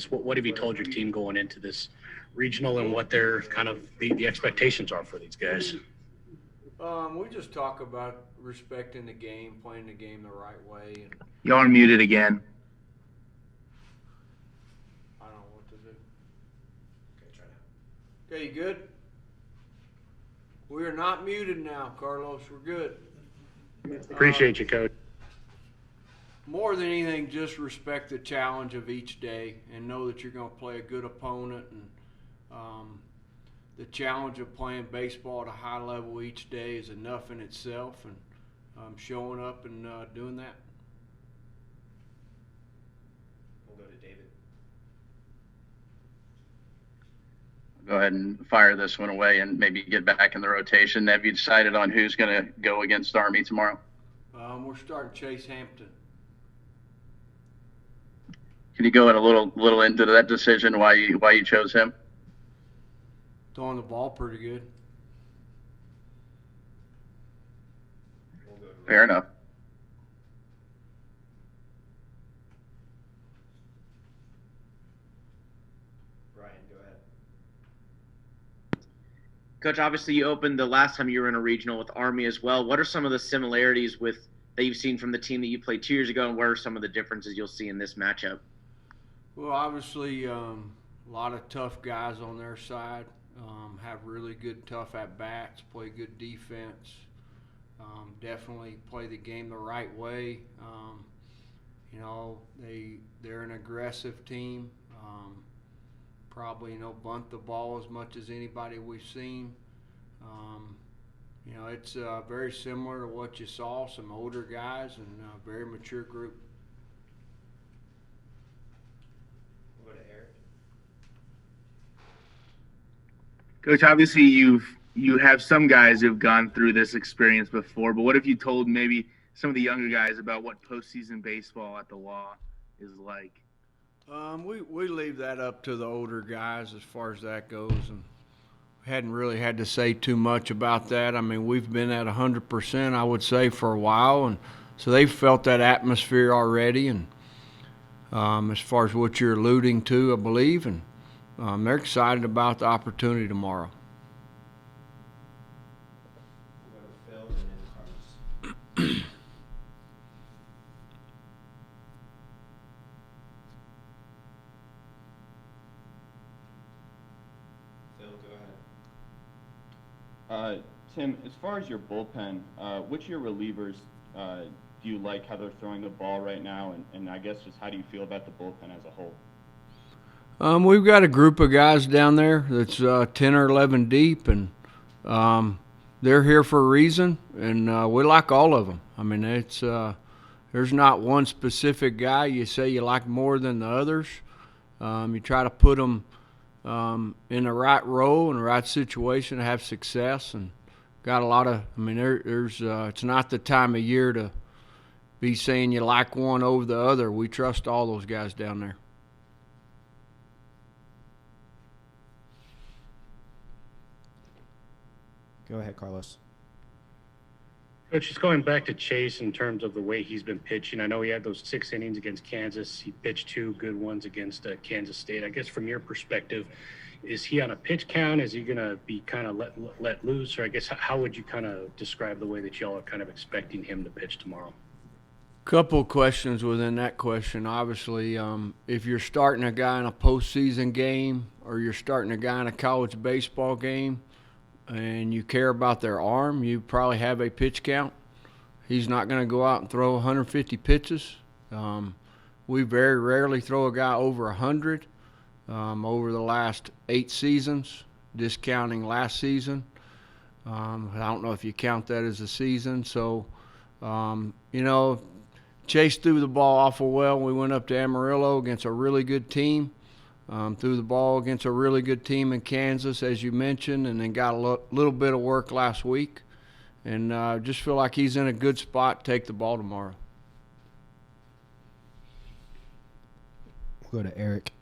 guess what have you told your team going into this regional and what their kind of the expectations are for these guys? We just talk about respecting the game, playing the game the right way, and Y'all are muted again. I don't know what to do. Okay, try now. Okay, you good? We are not muted now, Carlos. We're good. Appreciate you, Coach. More than anything, just respect the challenge of each day and know that you're going to play a good opponent. And the challenge of playing baseball at a high level each day is enough in itself. And showing up and doing that. We'll go to David. Go ahead and fire this one away and maybe get back in the rotation. Have you decided on who's going to go against Army tomorrow? We're starting Chase Hampton. Can you go in a little into that decision, why you chose him? Throwing the ball pretty good. Fair enough. Brian, go ahead. Coach, obviously you opened the last time you were in a regional with Army as well. What are some of the similarities that you've seen from the team that you played 2 years ago, and what are some of the differences you'll see in this matchup? Well, obviously, a lot of tough guys on their side, have really good tough at-bats, play good defense, definitely play the game the right way. They're an aggressive team, probably, bunt the ball as much as anybody we've seen. It's very similar to what you saw, some older guys and a very mature group. We'll go to Eric. Coach, obviously you have some guys who've gone through this experience before, but what if you told maybe some of the younger guys about what postseason baseball at the Law is like? We leave that up to the older guys as far as that goes, and hadn't really had to say too much about that. I mean, we've been at 100%, I would say, for a while, and so they've felt that atmosphere already. And as far as what you're alluding to, I believe, and they're excited about the opportunity tomorrow. We'll go to Phil and then Carlos. Phil, go ahead. Tim, as far as your bullpen, which of your relievers do you like how they're throwing the ball right now, and I guess just how do you feel about the bullpen as a whole? We've got a group of guys down there that's 10 or 11 deep, and they're here for a reason, and we like all of them. I mean, there's not one specific guy you say you like more than the others. You try to put them in the right role, in the right situation to have success, and got a lot of, I mean, there's it's not the time of year to be saying you like one over the other. We trust all those guys down there. Go ahead, Carlos. Coach, just going back to Chase in terms of the way he's been pitching, I know he had those 6 innings against Kansas. He pitched 2 good ones against Kansas State. I guess from your perspective, is he on a pitch count? Is he going to be kind of let loose? Or I guess how would you kind of describe the way that y'all are kind of expecting him to pitch tomorrow? Couple questions within that question. Obviously, if you're starting a guy in a postseason game or you're starting a guy in a college baseball game, and you care about their arm, you probably have a pitch count. He's not going to go out and throw 150 pitches. We very rarely throw a guy over 100 over the last 8 seasons, discounting last season. I don't know if you count that as a season. So, Chase threw the ball awful well. We went up to Amarillo against a really good team. Threw the ball against a really good team in Kansas, as you mentioned, and then got a little bit of work last week. And just feel like he's in a good spot to take the ball tomorrow. We'll go to Eric.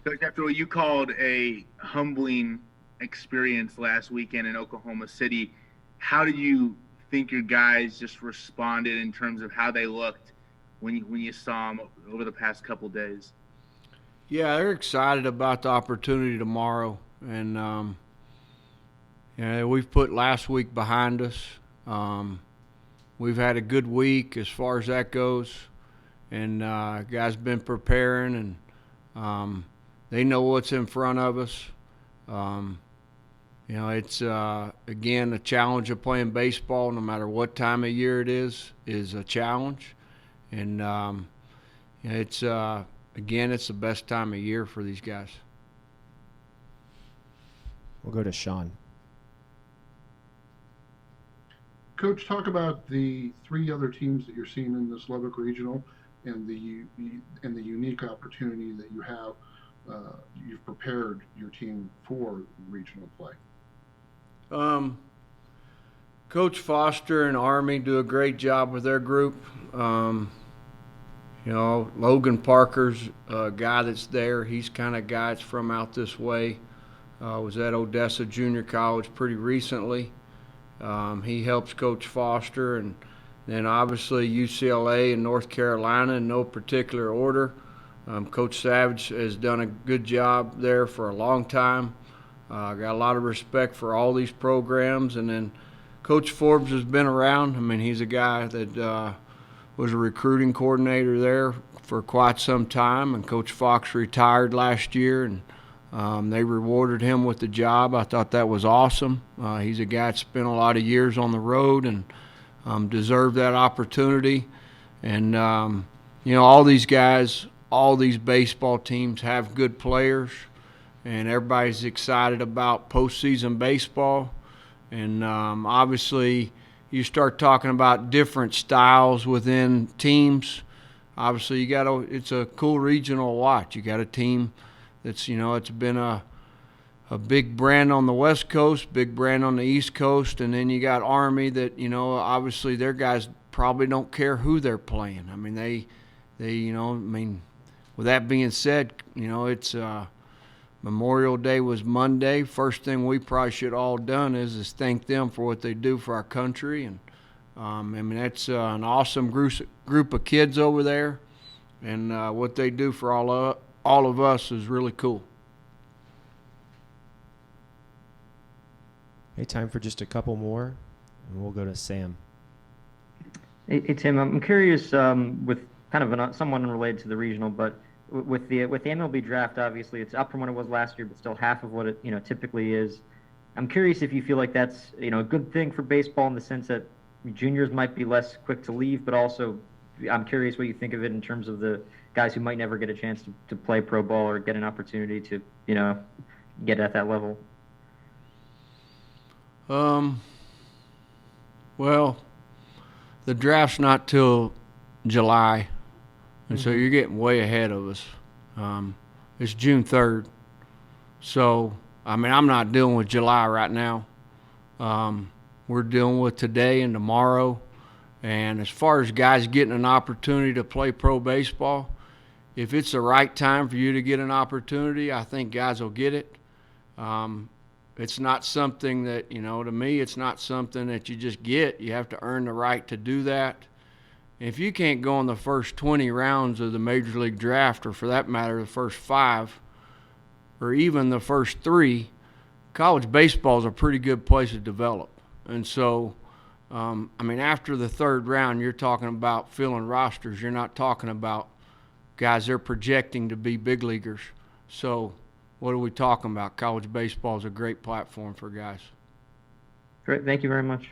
Coach, after what you called a humbling experience last weekend in Oklahoma City, how did you think your guys just responded in terms of how they looked when you saw them over the past couple days? Yeah, they're excited about the opportunity tomorrow, and we've put last week behind us. We've had a good week as far as that goes, and guys been preparing, and they know what's in front of us. It's again, a challenge of playing baseball, no matter what time of year it is a challenge, and it's again, it's the best time of year for these guys. We'll go to Sean. Coach, talk about the 3 other teams that you're seeing in this Lubbock Regional and the unique opportunity that you have. You've prepared your team for regional play. Coach Foster and Army do a great job with their group. Logan Parker's a guy that's there. He's kind of guy that's from out this way. Was at Odessa Junior College pretty recently. He helps Coach Foster, and then obviously UCLA and North Carolina in no particular order. Coach Savage has done a good job there for a long time. Got a lot of respect for all these programs. And then Coach Forbes has been around. I mean, he's a guy that was a recruiting coordinator there for quite some time. And Coach Fox retired last year, and they rewarded him with the job. I thought that was awesome. He's a guy that spent a lot of years on the road and deserved that opportunity. And, all these guys, all these baseball teams have good players, and everybody's excited about postseason baseball. And obviously, you start talking about different styles within teams. Obviously, it's a cool regional watch. You got a team that's, it's been a big brand on the West Coast, big brand on the East Coast, and then you got Army that, obviously their guys probably don't care who they're playing. I mean, with that being said, it's Memorial Day was Monday. First thing we probably should all done is thank them for what they do for our country. And that's an awesome group of kids over there, and what they do for all of us is really cool. Hey, time for just a couple more, and we'll go to Sam. Hey Tim, I'm curious with kind of somewhat unrelated to the regional, but with the MLB draft, obviously it's up from what it was last year, but still half of what it typically is. I'm curious if you feel like that's a good thing for baseball in the sense that juniors might be less quick to leave, but also I'm curious what you think of it in terms of the guys who might never get a chance to play pro ball or get an opportunity to get at that level. Well, the draft's not till July, and so you're getting way ahead of us. It's June 3rd. So, I'm not dealing with July right now. We're dealing with today and tomorrow. And as far as guys getting an opportunity to play pro baseball, if it's the right time for you to get an opportunity, I think guys will get it. It's not something that, to me, it's not something that you just get. You have to earn the right to do that. If you can't go in the first 20 rounds of the Major League Draft, or for that matter, the first 5, or even the first 3, college baseball is a pretty good place to develop. And so, after the 3rd round, you're talking about filling rosters. You're not talking about guys they're projecting to be big leaguers. So what are we talking about? College baseball is a great platform for guys. Great. Thank you very much.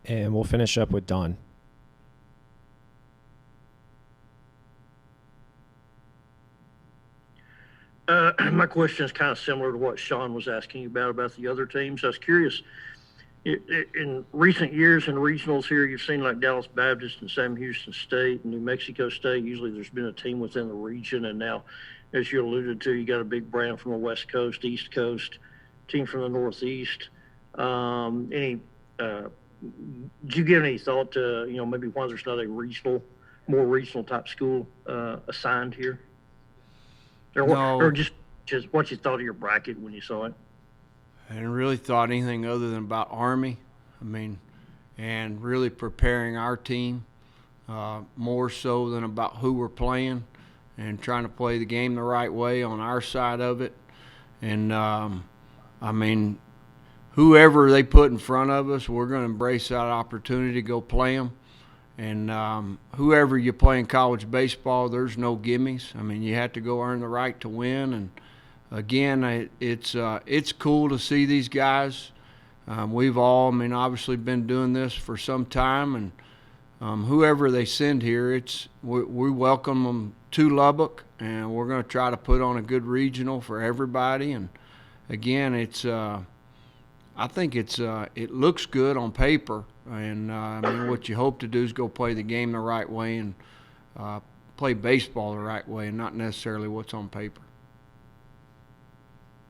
And we'll finish up with Don. My question is kind of similar to what Sean was asking you about the other teams. I was curious, in recent years in regionals here, you've seen like Dallas Baptist and Sam Houston State and New Mexico State. Usually there's been a team within the region, and now, as you alluded to, you got a big brand from the West Coast, East Coast, team from the Northeast. Did you give any thought to, maybe why there's not a more regional type school assigned here? Or just what you thought of your bracket when you saw it? I hadn't really thought anything other than about Army. And really preparing our team. more so than about who we're playing, and trying to play the game the right way on our side of it. And I mean, whoever they put in front of us, we're going to embrace that opportunity to go play them. And whoever you play in college baseball, there's no gimmies. I mean, you have to go earn the right to win. And again, it's cool to see these guys. We've all, I mean, obviously been doing this for some time, and whoever they send here, we welcome them to Lubbock, and we're going to try to put on a good regional for everybody. And again, I think it looks good on paper, and I mean, what you hope to do is go play the game the right way and play baseball the right way, and not necessarily what's on paper.